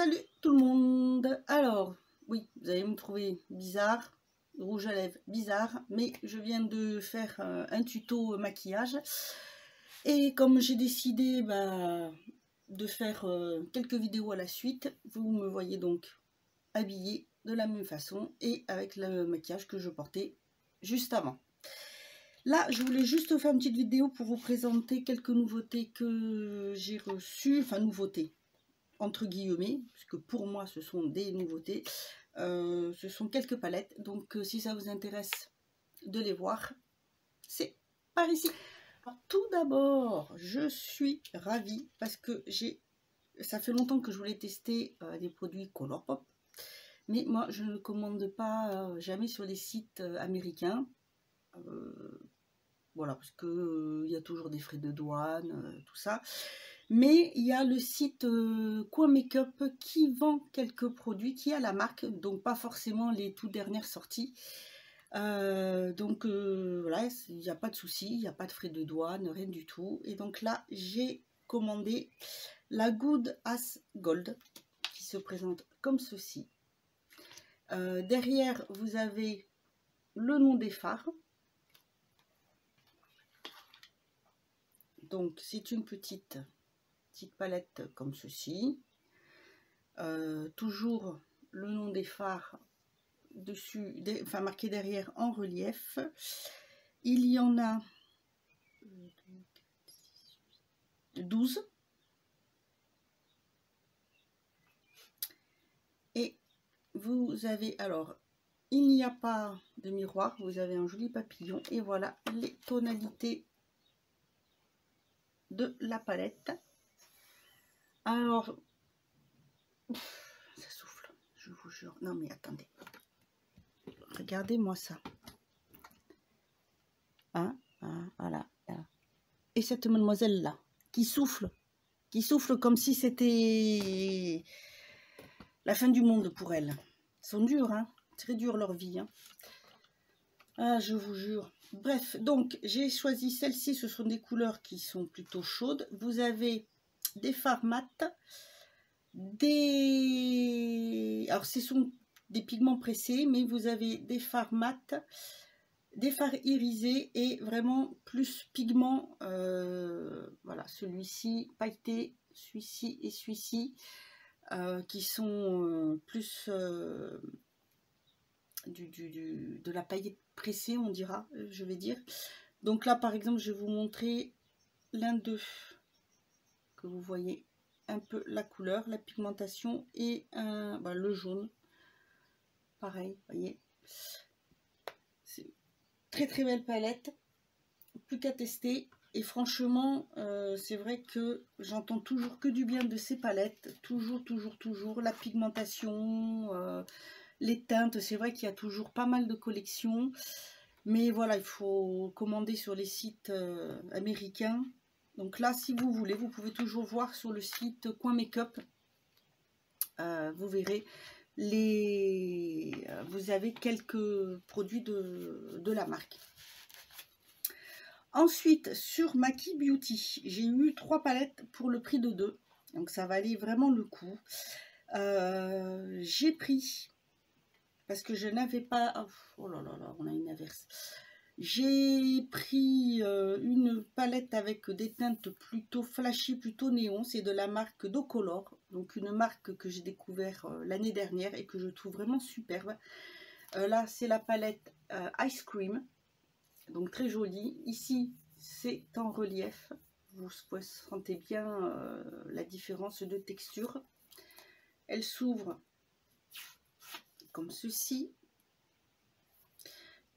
Salut tout le monde. Alors, oui, vous allez me trouver bizarre, rouge à lèvres bizarre, mais je viens de faire un tuto maquillage. Et comme j'ai décidé de faire quelques vidéos à la suite, vous me voyez donc habillée de la même façon et avec le maquillage que je portais juste avant. Là, je voulais juste faire une petite vidéo pour vous présenter quelques nouveautés que j'ai reçues, enfin nouveautés entre guillemets, puisque pour moi ce sont des nouveautés. Ce sont quelques palettes, donc si ça vous intéresse de les voir, c'est par ici. Alors, tout d'abord, je suis ravie parce que ça fait longtemps que je voulais tester des produits Colourpop, mais moi je ne commande pas jamais sur les sites américains. Voilà, parce que il y a toujours des frais de douane, tout ça. Mais il y a le site Coin Makeup qui vend quelques produits, qui a la marque, donc pas forcément les toutes dernières sorties. Voilà, il n'y a pas de souci, il n'y a pas de frais de douane, rien du tout. Et donc là, j'ai commandé la Good As Gold, qui se présente comme ceci. Derrière, vous avez le nom des fards. Donc c'est une petite palette comme ceci. Toujours le nom des fards dessus, marqué derrière en relief. Il y en a 12. Et vous avez, alors, il n'y a pas de miroir, vous avez un joli papillon. Et voilà les tonalités de la palette. Alors, ça souffle, je vous jure. Non mais attendez. Regardez-moi ça. Hein, voilà. Et cette mademoiselle là qui souffle comme si c'était la fin du monde pour elle. Ils sont durs, hein, très dur leur vie, hein. Ah, je vous jure. Bref, donc j'ai choisi celle-ci. Ce sont des couleurs qui sont plutôt chaudes. Vous avez des fards mat, alors ce sont des pigments pressés, mais vous avez des fards mat, des fards irisés et vraiment plus pigment. Voilà, celui-ci pailleté, celui-ci et celui-ci qui sont plus de la paillette pressée, on dira, je vais dire. Donc là, par exemple, je vais vous montrer l'un d'eux, que vous voyez un peu la couleur, la pigmentation et le jaune. Pareil, voyez. C'est très très belle palette, plus qu'à tester. Et franchement, c'est vrai que j'entends toujours que du bien de ces palettes. Toujours. La pigmentation, les teintes, c'est vrai qu'il y a toujours pas mal de collections. Mais voilà, il faut commander sur les sites américains. Donc là, si vous voulez, vous pouvez toujours voir sur le site Coin Makeup. Vous verrez, vous avez quelques produits de la marque. Ensuite, sur Maki Beauty, j'ai eu 3 palettes pour le prix de 2. Donc ça valait vraiment le coup. J'ai pris, parce que je n'avais pas... Oh là là là, on a une averse. J'ai pris une palette avec des teintes plutôt flashy, plutôt néon. C'est de la marque Docolor, donc une marque que j'ai découvert l'année dernière et que je trouve vraiment superbe. Là, c'est la palette Ice Cream, donc très jolie. Ici, c'est en relief. Vous sentez bien la différence de texture. Elle s'ouvre comme ceci.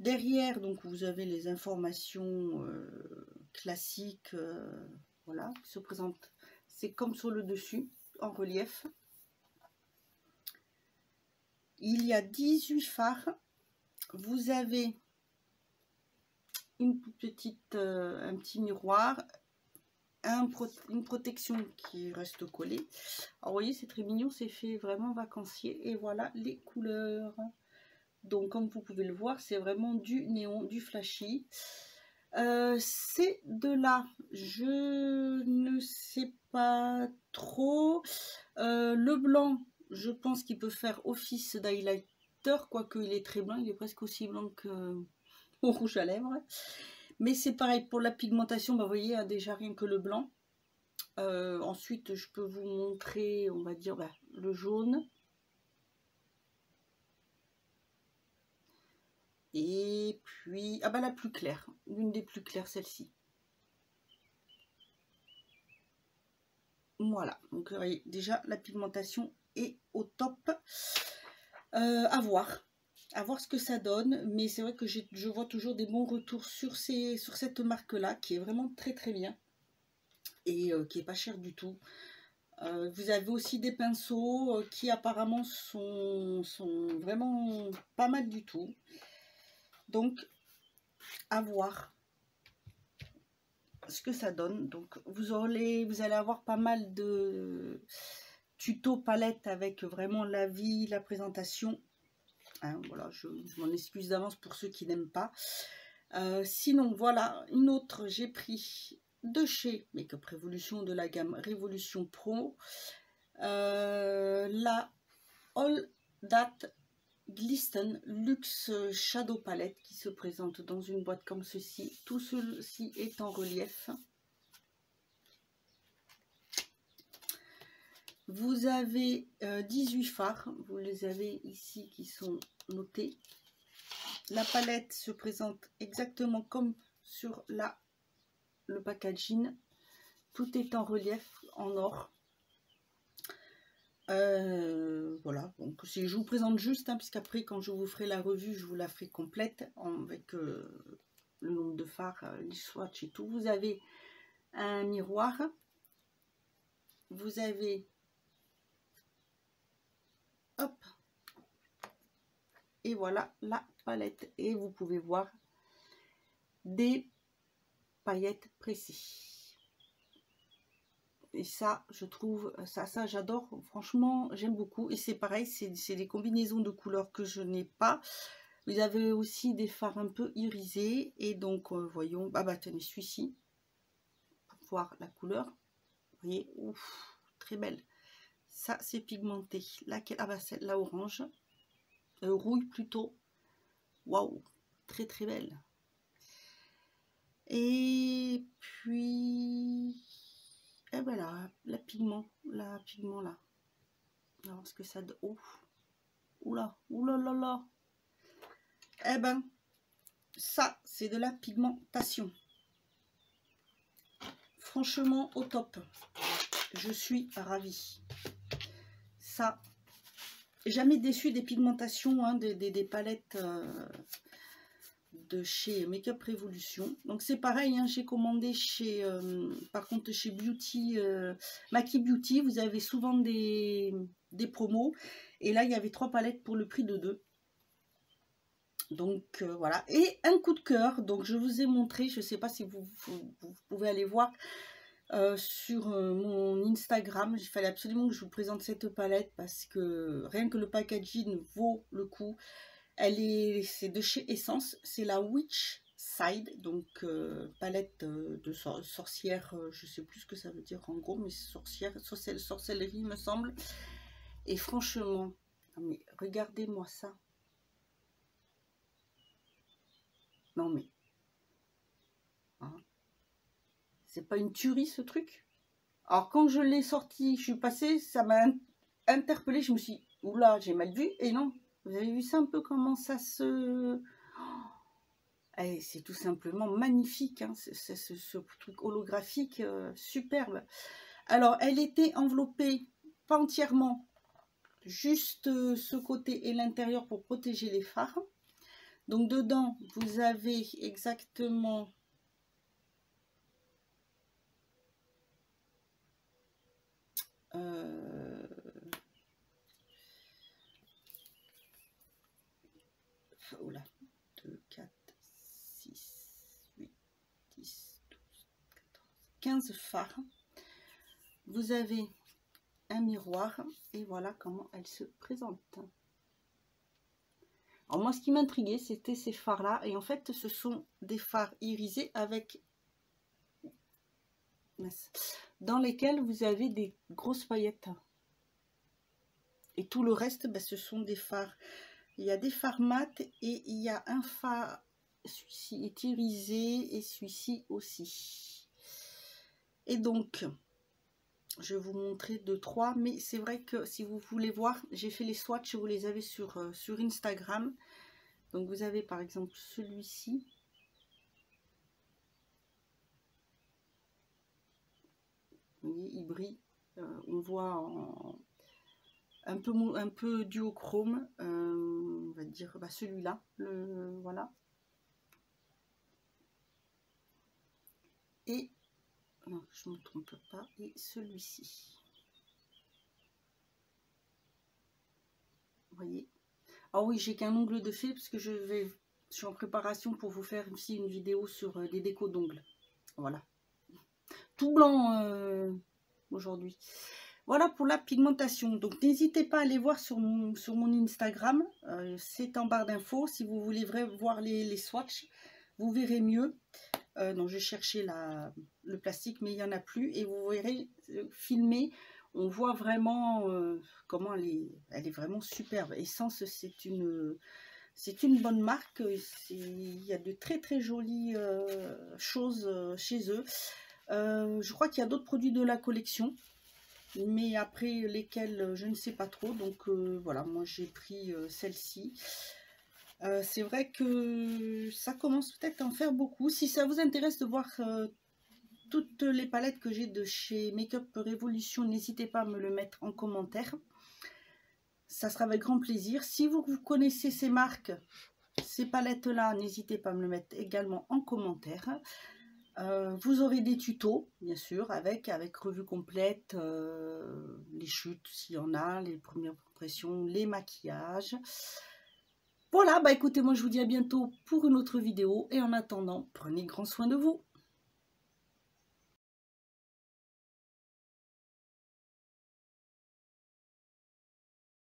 Derrière, donc vous avez les informations classiques, voilà, qui se présentent. C'est comme sur le dessus, en relief. Il y a 18 fards. Vous avez une petite, un petit miroir, une protection qui reste collée. Alors, vous voyez, c'est très mignon, c'est fait vraiment vacancier. Et voilà les couleurs. Donc, comme vous pouvez le voir, c'est vraiment du néon, du flashy. C'est de là, je ne sais pas trop. Le blanc, je pense qu'il peut faire office d'highlighter, quoique il est très blanc, il est presque aussi blanc que au rouge à lèvres. Mais c'est pareil pour la pigmentation, bah, vous voyez, déjà rien que le blanc. Ensuite, je peux vous montrer, on va dire, bah, le jaune. Et puis, ah bah la plus claire, l'une des plus claires, celle-ci. Voilà, donc vous voyez, déjà la pigmentation est au top. À voir ce que ça donne, mais c'est vrai que je vois toujours des bons retours sur cette marque-là, qui est vraiment très très bien, et qui est pas cher du tout. Vous avez aussi des pinceaux qui apparemment sont vraiment pas mal du tout. Donc, à voir ce que ça donne. Donc, vous allez avoir pas mal de tutos palettes avec vraiment l'avis, la présentation. Hein, voilà, je m'en excuse d'avance pour ceux qui n'aiment pas. Sinon, voilà, une autre, j'ai pris de chez Make Up Revolution de la gamme Révolution Pro. La All That Glisten Luxe Shadow Palette qui se présente dans une boîte comme ceci. Tout ceci est en relief. Vous avez 18 fards, vous les avez ici qui sont notés. La palette se présente exactement comme sur le packaging. Tout est en relief en or. Voilà, donc je vous présente juste, hein, puisqu'après quand je vous ferai la revue, je vous la ferai complète avec le nombre de fards, les swatchs et tout. Vous avez un miroir, vous avez, hop, et voilà la palette, et vous pouvez voir des paillettes pressées. Et ça, je trouve, ça j'adore, franchement, j'aime beaucoup. Et c'est pareil, c'est des combinaisons de couleurs que je n'ai pas. Vous avez aussi des fards un peu irisés. Et donc, voyons, ah bah tenez, celui-ci, pour voir la couleur. Vous voyez, ouf, très belle. Ça, c'est pigmenté. Laquelle? Ah bah c'est la orange. Rouille plutôt. Waouh, très très belle. Et puis... Et ben là, la pigment là. Alors, ce que ça donne. Oh, oula, oula. Eh ben, ça, c'est de la pigmentation. Franchement, au top. Je suis ravie. Ça, jamais déçu des pigmentations, hein, des palettes de chez Make Up Revolution. Donc c'est pareil, hein, j'ai commandé chez, par contre chez Beauty, Maki Beauty, vous avez souvent des promos. Et là, il y avait 3 palettes pour le prix de 2. Donc voilà, et un coup de cœur, donc je vous ai montré, je ne sais pas si vous pouvez aller voir sur mon Instagram, il fallait absolument que je vous présente cette palette parce que rien que le packaging vaut le coup. C'est de chez Essence, c'est la Witch Side, donc palette de sorcière, je ne sais plus ce que ça veut dire en gros, mais sorcellerie me semble. Et franchement, mais regardez-moi ça. Non mais, hein, c'est pas une tuerie ce truc? Alors quand je l'ai sorti, je suis passée, ça m'a interpellée, je me suis dit, oula, j'ai mal vu, et non, vous avez vu ça un peu comment ça se... Oh, c'est tout simplement magnifique, hein, ce truc holographique, superbe. Alors elle était enveloppée, pas entièrement, juste ce côté et l'intérieur pour protéger les fards. Donc dedans, vous avez exactement... Oula, 2, 4, 6, 8, 10, 12, 14, 15 fards. Vous avez un miroir et voilà comment elle se présente. Alors moi, ce qui m'intriguait, c'était ces fards là, et en fait ce sont des fards irisés avec dans lesquels vous avez des grosses paillettes. Et tout le reste, ben, ce sont des fards. Il y a des fards mat et il y a un fard, celui-ci est irisé et celui-ci aussi. Et donc, je vais vous montrer 2-3, mais c'est vrai que si vous voulez voir, j'ai fait les swatchs, vous les avez sur Instagram. Donc vous avez par exemple celui-ci. Vous voyez, il brille. On voit un peu duochrome, on va dire bah, celui-là, voilà. Et non, je ne me trompe pas, et celui-ci. Vous voyez. Ah oui, j'ai qu'un ongle de fée parce que je suis en préparation pour vous faire aussi une vidéo sur des décos d'ongles. Voilà. Tout blanc aujourd'hui. Voilà pour la pigmentation. Donc n'hésitez pas à aller voir sur mon Instagram. C'est en barre d'infos. Si vous voulez voir les swatchs, vous verrez mieux. Non, j'ai cherché le plastique, mais il n'y en a plus. Et vous verrez filmer. On voit vraiment comment elle est vraiment superbe. Essence, c'est une bonne marque. Il y a de très très jolies choses chez eux. Je crois qu'il y a d'autres produits de la collection, mais après lesquels je ne sais pas trop. Donc voilà, moi j'ai pris celle-ci. C'est vrai que ça commence peut-être à en faire beaucoup. Si ça vous intéresse de voir toutes les palettes que j'ai de chez Makeup Revolution, n'hésitez pas à me le mettre en commentaire. Ça sera avec grand plaisir. Si vous connaissez ces marques, ces palettes-là, n'hésitez pas à me le mettre également en commentaire. Vous aurez des tutos, bien sûr, avec revue complète, les chutes s'il y en a, les premières impressions, les maquillages. Voilà, bah écoutez, moi je vous dis à bientôt pour une autre vidéo. Et en attendant, prenez grand soin de vous.